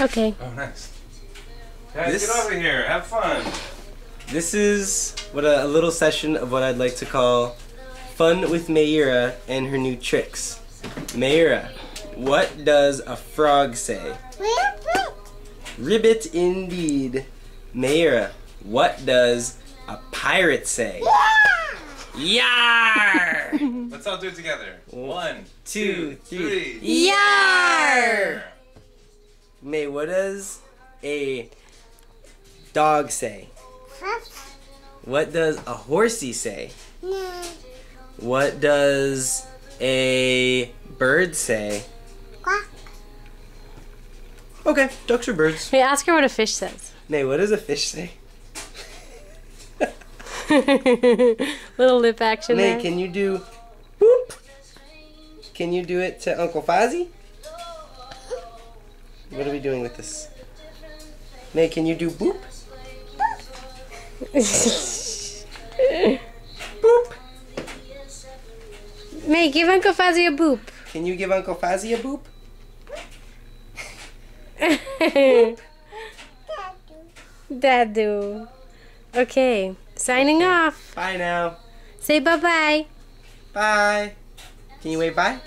Okay. Oh, nice. Guys, get over here. Have fun. This is a little session of what I'd like to call Fun with Mayra and her new tricks. Mayra, what does a frog say? Ribbit indeed. Mayra, what does a pirate say? Yar! Let's all do it together. 1, 2, 3. Yar! May, what does a dog say? What does a horsey say? What does a bird say? Okay, ducks are birds. Hey, ask her what a fish says. May, what does a fish say? Little lip action May, there. can you do boop? Can you do it to Uncle Fozzie? What are we doing with this? May, can you do boop? Boop. May, give Uncle Fozzie a boop. Can you give Uncle Fozzie a boop? Dadu. Okay, signing off. Bye now. Say bye-bye. Bye. Can you wave bye?